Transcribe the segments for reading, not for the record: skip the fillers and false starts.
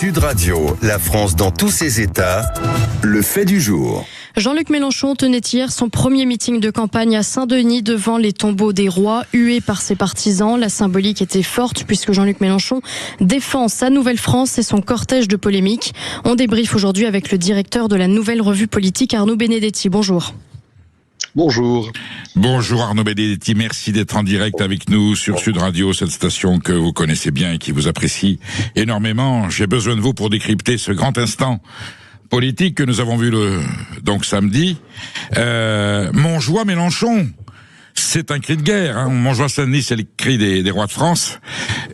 Sud Radio, la France dans tous ses états, le fait du jour. Jean-Luc Mélenchon tenait hier son premier meeting de campagne à Saint-Denis devant les tombeaux des rois, hués par ses partisans. La symbolique était forte puisque Jean-Luc Mélenchon défend sa Nouvelle-France et son cortège de polémiques. On débriefe aujourd'hui avec le directeur de la Nouvelle Revue Politique, Arnaud Benedetti. Bonjour. Bonjour. Bonjour Arnaud Benedetti, merci d'être en direct avec nous sur Sud Radio, cette station que vous connaissez bien et qui vous apprécie énormément. J'ai besoin de vous pour décrypter ce grand instant politique que nous avons vu donc samedi. Montjoie-Mélenchon, c'est un cri de guerre. Hein. Montjoie-Saint-Denis, c'est le cri des rois de France.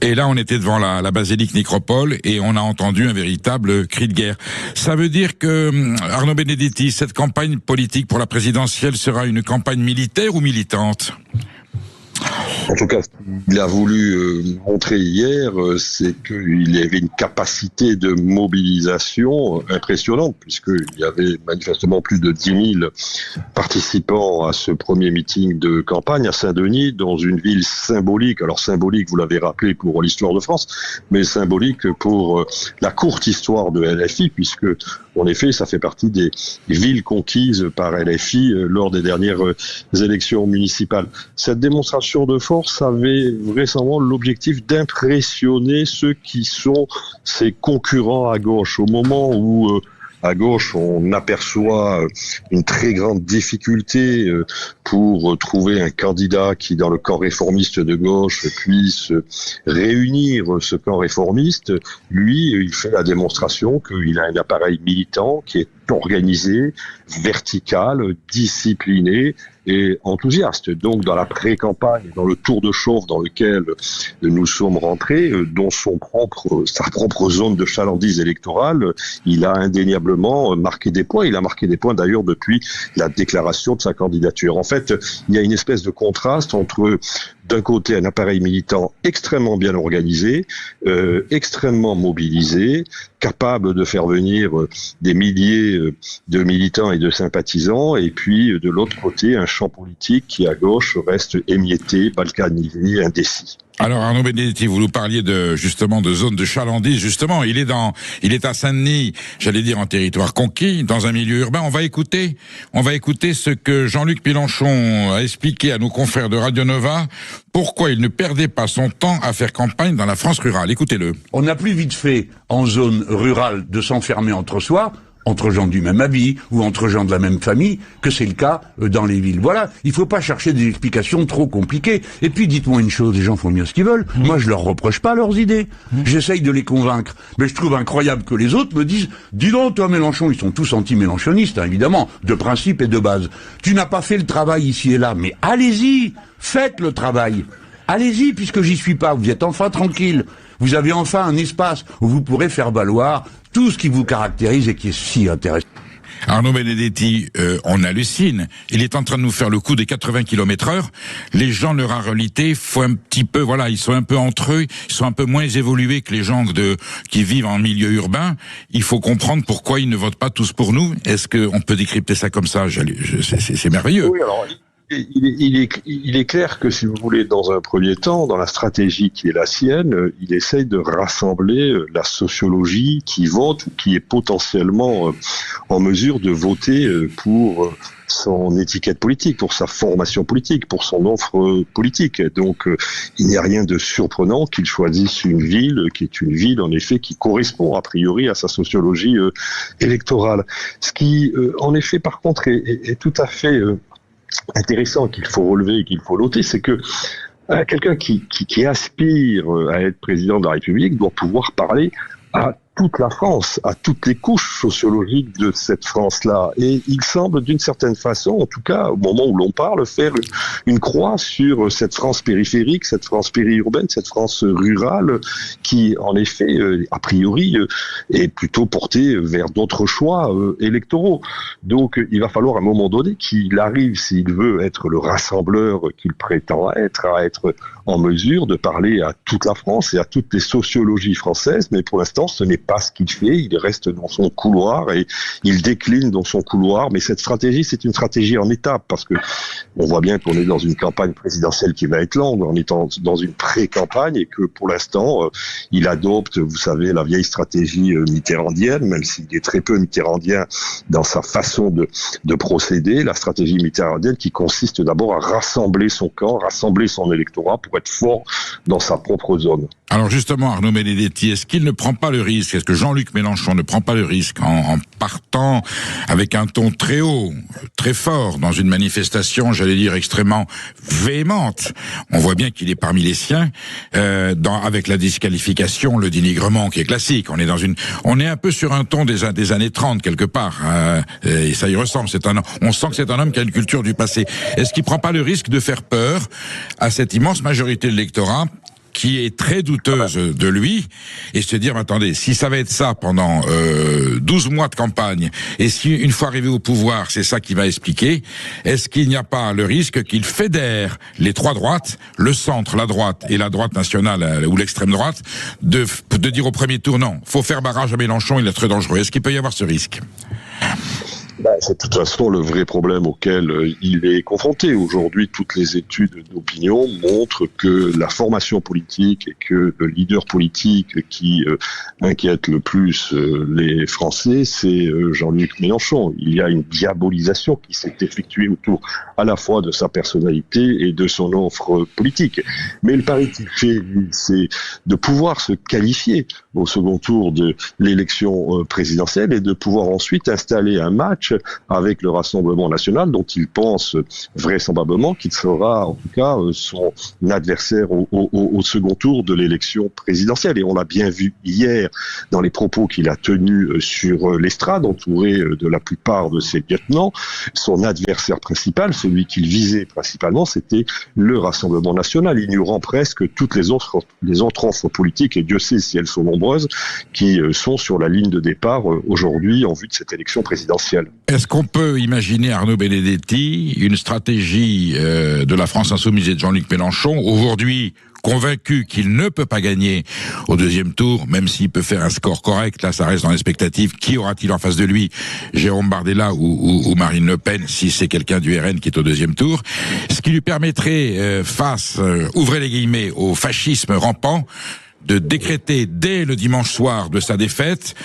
Et là, on était devant la basilique Nécropole et on a entendu un véritable cri de guerre. Ça veut dire que, Arnaud Benedetti, cette campagne politique pour la présidentielle sera une campagne militaire ou militante ? En tout cas, ce qu'il a voulu montrer hier, c'est qu'il y avait une capacité de mobilisation impressionnante, puisqu'il y avait manifestement plus de 10 000 participants à ce premier meeting de campagne à Saint-Denis, dans une ville symbolique. Alors symbolique, vous l'avez rappelé, pour l'histoire de France, mais symbolique pour la courte histoire de LFI, puisque en effet, ça fait partie des villes conquises par LFI lors des dernières élections municipales. Cette démonstration de force avait vraisemblablement l'objectif d'impressionner ceux qui sont ses concurrents à gauche. Au moment où à gauche, on aperçoit une très grande difficulté pour trouver un candidat qui, dans le camp réformiste de gauche, puisse réunir ce camp réformiste. Lui, il fait la démonstration qu'il a un appareil militant qui est organisé, vertical, discipliné et enthousiaste. Donc, dans la pré-campagne, dans le tour de chauffe dans lequel nous sommes rentrés, dont sa propre zone de chalandise électorale, il a indéniablement marqué des points. Il a marqué des points d'ailleurs depuis la déclaration de sa candidature. En fait, il y a une espèce de contraste entre, d'un côté, un appareil militant extrêmement bien organisé, extrêmement mobilisé, capable de faire venir des milliers de militants et de sympathisants, et puis de l'autre côté, un champ politique qui, à gauche, reste émietté, balkanisé, indécis. Alors Arnaud Benedetti, vous nous parliez de zone de chalandise. Justement, il est à Saint-Denis, j'allais dire en territoire conquis, dans un milieu urbain. On va écouter ce que Jean-Luc Mélenchon a expliqué à nos confrères de Radio Nova, pourquoi il ne perdait pas son temps à faire campagne dans la France rurale. Écoutez-le. On a plus vite fait en zone rurale de s'enfermer entre soi, entre gens du même habit ou entre gens de la même famille, que c'est le cas dans les villes. Voilà, il faut pas chercher des explications trop compliquées. Et puis dites-moi une chose, les gens font bien ce qu'ils veulent. Moi, je leur reproche pas leurs idées. J'essaye de les convaincre. Mais je trouve incroyable que les autres me disent « Dis donc, toi Mélenchon », ils sont tous anti-mélenchonistes, hein, évidemment, de principe et de base. « Tu n'as pas fait le travail ici et là. » Mais allez-y, faites le travail. Allez-y, puisque j'y suis pas, vous êtes enfin tranquille. Vous avez enfin un espace où vous pourrez faire valoir tout ce qui vous caractérise et qui est si intéressant. Arnaud Benedetti, on hallucine. Il est en train de nous faire le coup des 80 km/h. Les gens de la ruralité, faut un petit peu, voilà, ils sont un peu entre eux, ils sont un peu moins évolués que les gens qui vivent en milieu urbain. Il faut comprendre pourquoi ils ne votent pas tous pour nous. Est-ce qu'on peut décrypter ça comme ça? C'est merveilleux. Oui, alors, il est clair que, si vous voulez, dans un premier temps, dans la stratégie qui est la sienne, il essaye de rassembler la sociologie qui vote ou qui est potentiellement en mesure de voter pour son étiquette politique, pour sa formation politique, pour son offre politique. Donc, il n'y a rien de surprenant qu'il choisisse une ville qui est une ville, en effet, qui correspond a priori à sa sociologie électorale. Ce qui, en effet, par contre, est tout à fait intéressant, qu'il faut relever et qu'il faut noter, c'est que quelqu'un qui aspire à être président de la République doit pouvoir parler à toute la France, à toutes les couches sociologiques de cette France-là. Et il semble, d'une certaine façon, en tout cas au moment où l'on parle, faire une croix sur cette France périphérique, cette France périurbaine, cette France rurale, qui, en effet, a priori, est plutôt portée vers d'autres choix électoraux. Donc, il va falloir à un moment donné qu'il arrive, s'il veut être le rassembleur qu'il prétend être, à être en mesure de parler à toute la France et à toutes les sociologies françaises, mais pour l'instant, ce n'est pas ce qu'il fait, il reste dans son couloir et il décline dans son couloir. Mais cette stratégie, c'est une stratégie en étapes, parce que on voit bien qu'on est dans une campagne présidentielle qui va être longue, en étant dans une pré-campagne, et que pour l'instant, il adopte, vous savez, la vieille stratégie mitterrandienne, même s'il est très peu mitterrandien dans sa façon de procéder, la stratégie mitterrandienne qui consiste d'abord à rassembler son camp, rassembler son électorat pour être fort dans sa propre zone. Alors justement, Arnaud Benedetti, est-ce qu'il ne prend pas le risque, est-ce que Jean-Luc Mélenchon ne prend pas le risque en partant avec un ton très haut, très fort, dans une manifestation, j'allais dire, extrêmement véhémente? On voit bien qu'il est parmi les siens, avec la disqualification, le dénigrement qui est classique. On est un peu sur un ton des années 30 quelque part, et ça y ressemble. On sent que c'est un homme qui a une culture du passé. Est-ce qu'il prend pas le risque de faire peur à cette immense majorité de l'électorat qui est très douteuse de lui, et se dire, attendez, si ça va être ça pendant 12 mois de campagne, et si une fois arrivé au pouvoir, c'est ça qui va expliquer, est-ce qu'il n'y a pas le risque qu'il fédère les trois droites, le centre, la droite et la droite nationale ou l'extrême droite, de dire au premier tour, non, faut faire barrage à Mélenchon, il est très dangereux. Est-ce qu'il peut y avoir ce risque ? C'est de toute façon le vrai problème auquel il est confronté. Aujourd'hui, toutes les études d'opinion montrent que la formation politique et que le leader politique qui inquiète le plus les Français, c'est Jean-Luc Mélenchon. Il y a une diabolisation qui s'est effectuée autour à la fois de sa personnalité et de son offre politique. Mais le pari qu'il fait, lui, c'est de pouvoir se qualifier au second tour de l'élection présidentielle et de pouvoir ensuite installer un match avec le Rassemblement national, dont il pense vraisemblablement qu'il sera en tout cas son adversaire au second tour de l'élection présidentielle. Et on l'a bien vu hier dans les propos qu'il a tenus sur l'estrade, entouré de la plupart de ses lieutenants. Son adversaire principal, celui qu'il visait principalement, c'était le Rassemblement national, ignorant presque toutes les autres offres politiques, et Dieu sait si elles sont nombreuses, qui sont sur la ligne de départ aujourd'hui en vue de cette élection présidentielle. Est-ce qu'on peut imaginer, Arnaud Benedetti, une stratégie de la France insoumise et de Jean-Luc Mélenchon, aujourd'hui convaincu qu'il ne peut pas gagner au deuxième tour, même s'il peut faire un score correct, là ça reste dans l'expectative, qui aura-t-il en face de lui, Jérôme Bardella ou Marine Le Pen, si c'est quelqu'un du RN qui est au deuxième tour, ce qui lui permettrait, ouvrez les guillemets, au fascisme rampant, de décréter dès le dimanche soir de sa défaite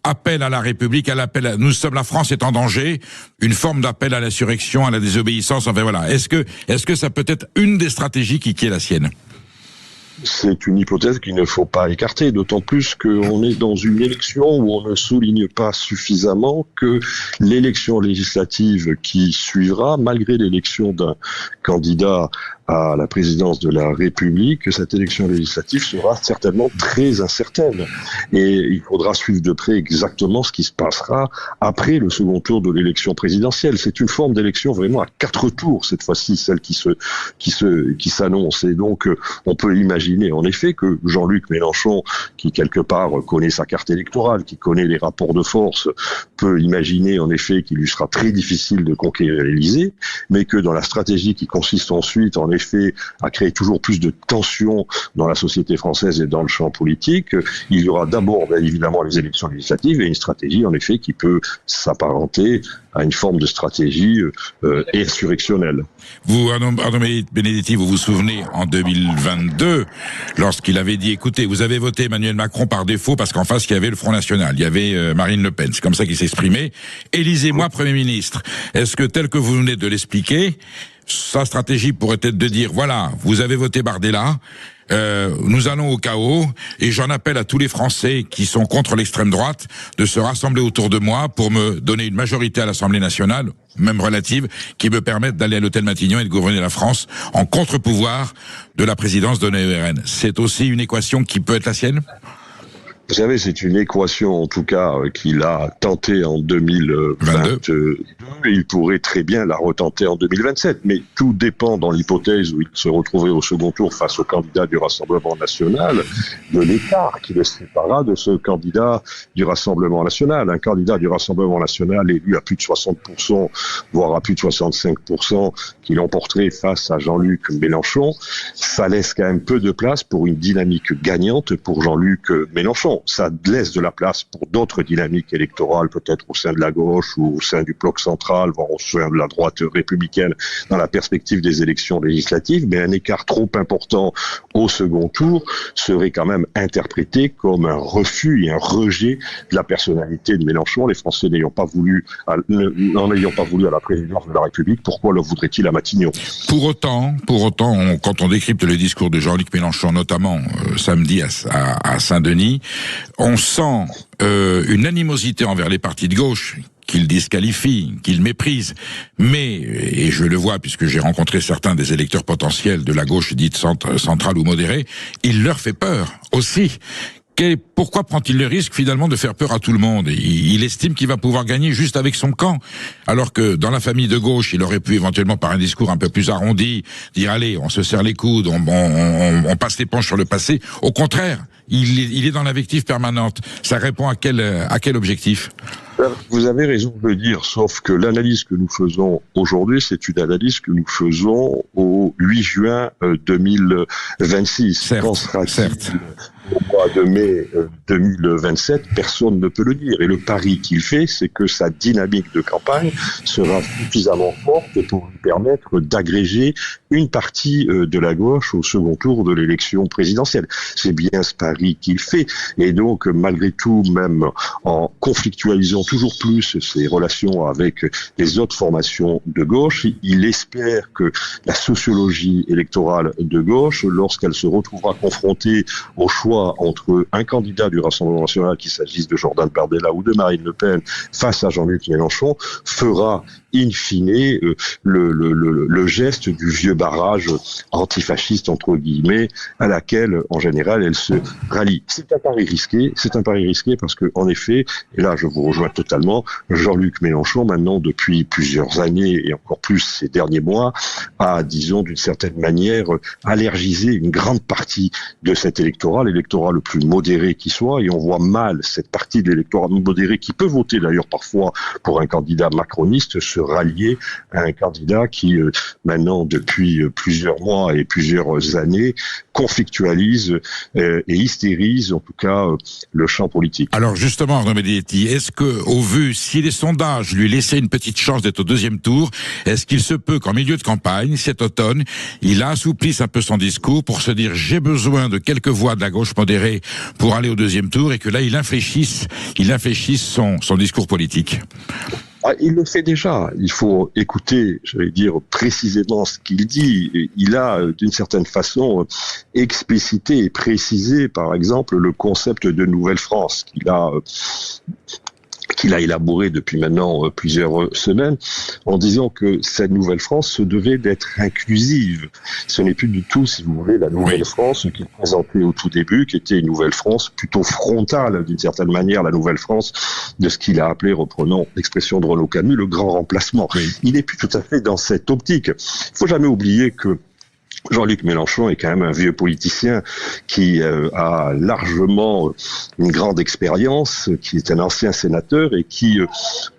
appel à la République, nous sommes, la France est en danger, une forme d'appel à l'insurrection, à la désobéissance, enfin voilà. Est-ce que ça peut être une des stratégies qui est la sienne ? C'est une hypothèse qu'il ne faut pas écarter, d'autant plus qu'on est dans une élection où on ne souligne pas suffisamment que l'élection législative qui suivra, malgré l'élection d'un candidat à la présidence de la République, que cette élection législative sera certainement très incertaine. Et il faudra suivre de près exactement ce qui se passera après le second tour de l'élection présidentielle. C'est une forme d'élection vraiment à 4 tours, cette fois-ci, celle qui s'annonce. Et donc, on peut imaginer en effet que Jean-Luc Mélenchon, qui quelque part connaît sa carte électorale, qui connaît les rapports de force, peut imaginer en effet qu'il lui sera très difficile de conquérir l'Élysée, mais que dans la stratégie qui consiste ensuite en effet à créer toujours plus de tensions dans la société française et dans le champ politique, il y aura d'abord évidemment les élections législatives et une stratégie en effet qui peut s'apparenter à une forme de stratégie insurrectionnelle. Vous, Arnaud Benedetti, vous vous souvenez, en 2022, lorsqu'il avait dit, écoutez, vous avez voté Emmanuel Macron par défaut parce qu'en face, il y avait le Front National, il y avait Marine Le Pen, c'est comme ça qu'il s'exprimait, élisez-moi Premier ministre. Est-ce que, tel que vous venez de l'expliquer, sa stratégie pourrait être de dire, voilà, vous avez voté Bardella, nous allons au chaos, et j'en appelle à tous les Français qui sont contre l'extrême droite de se rassembler autour de moi pour me donner une majorité à l'Assemblée nationale, même relative, qui me permette d'aller à l'hôtel Matignon et de gouverner la France en contre-pouvoir de la présidence de l'ERN. C'est aussi une équation qui peut être la sienne ? Vous savez, c'est une équation, en tout cas, qu'il a tentée en 2022. Il pourrait très bien la retenter en 2027. Mais tout dépend, dans l'hypothèse où il se retrouverait au second tour face au candidat du Rassemblement national, de l'écart qui le séparera de ce candidat du Rassemblement national. Un candidat du Rassemblement national élu à plus de 60%, voire à plus de 65%, qui l'emporterait face à Jean-Luc Mélenchon, ça laisse quand même peu de place pour une dynamique gagnante pour Jean-Luc Mélenchon. non, ça laisse de la place pour d'autres dynamiques électorales, peut-être au sein de la gauche ou au sein du bloc central, voire au sein de la droite républicaine, dans la perspective des élections législatives, mais un écart trop important au second tour serait quand même interprété comme un refus et un rejet de la personnalité de Mélenchon. Les Français n'en ayant pas voulu à la présidence de la République, pourquoi le voudraient-ils à Matignon? Pour autant, quand on décrypte le discours de Jean-Luc Mélenchon, notamment samedi à Saint-Denis, on sent une animosité envers les partis de gauche qu'il disqualifie, qu'il méprise. Mais, et je le vois puisque j'ai rencontré certains des électeurs potentiels de la gauche dite centrale ou modérée, il leur fait peur aussi. Pourquoi prend-il le risque finalement de faire peur à tout le monde? Il estime qu'il va pouvoir gagner juste avec son camp, alors que dans la famille de gauche, il aurait pu éventuellement par un discours un peu plus arrondi dire allez, on se serre les coudes, on passe l'éponge sur le passé. Au contraire, il est dans l'invective permanente. Ça répond à quel objectif? Vous avez raison de le dire, sauf que l'analyse que nous faisons aujourd'hui, c'est une analyse que nous faisons au 8 juin 2026. Certes. Au mois de mai 2027, personne ne peut le dire. Et le pari qu'il fait, c'est que sa dynamique de campagne sera suffisamment forte pour lui permettre d'agréger une partie de la gauche au second tour de l'élection présidentielle. C'est bien ce pari qu'il fait. Et donc, malgré tout, même en conflictualisant toujours plus ses relations avec les autres formations de gauche, il espère que la sociologie électorale de gauche, lorsqu'elle se retrouvera confrontée au choix entre un candidat du Rassemblement national, qu'il s'agisse de Jordan Bardella ou de Marine Le Pen, face à Jean-Luc Mélenchon, fera in fine le geste du vieux barrage antifasciste, entre guillemets, à laquelle, en général, elle se rallie. C'est un pari risqué parce que, en effet, et là je vous rejoins totalement, Jean-Luc Mélenchon, maintenant depuis plusieurs années et encore plus ces derniers mois, a, disons, d'une certaine manière, allergisé une grande partie de cet électorat le plus modéré qui soit, et on voit mal cette partie de l'électorat modéré qui peut voter d'ailleurs parfois pour un candidat macroniste se rallier à un candidat qui maintenant depuis plusieurs mois et plusieurs années conflictualise et hystérise en tout cas le champ politique. Alors justement, Arnaud Benedetti, est-ce que, au vu, si les sondages lui laissaient une petite chance d'être au deuxième tour, est-ce qu'il se peut qu'en milieu de campagne, cet automne, il assouplisse un peu son discours pour se dire j'ai besoin de quelques voix de la gauche modérée pour aller au deuxième tour, et que là il infléchisse son discours politique? Il le fait déjà. Il faut écouter, j'allais dire, précisément ce qu'il dit. Il a, d'une certaine façon, explicité et précisé, par exemple, le concept de Nouvelle-France qu'il a élaboré depuis maintenant plusieurs semaines, en disant que cette Nouvelle-France se devait d'être inclusive. Ce n'est plus du tout, si vous voulez, la Nouvelle-France qu'il présentait au tout début, qui était une Nouvelle-France plutôt frontale, d'une certaine manière, la Nouvelle-France de ce qu'il a appelé, reprenant l'expression de Renaud Camus, le grand remplacement. Oui. Il n'est plus tout à fait dans cette optique. Il ne faut jamais oublier que Jean-Luc Mélenchon est quand même un vieux politicien qui a largement une grande expérience, qui est un ancien sénateur et qui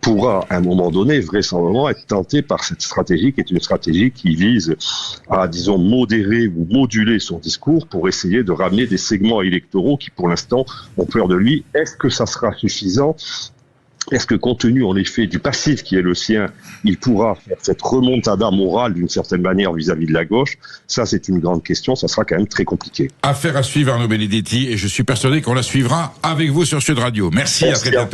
pourra à un moment donné vraisemblablement être tenté par cette stratégie qui est une stratégie qui vise à, disons, modérer ou moduler son discours pour essayer de ramener des segments électoraux qui pour l'instant ont peur de lui. Est-ce que ça sera suffisant ? Est-ce que, compte tenu, en effet, du passif qui est le sien, il pourra faire cette remontada morale, d'une certaine manière, vis-à-vis de la gauche? Ça, c'est une grande question. Ça sera quand même très compliqué. Affaire à suivre, Arnaud Benedetti, et je suis persuadé qu'on la suivra avec vous sur Sud Radio. Merci à très bientôt.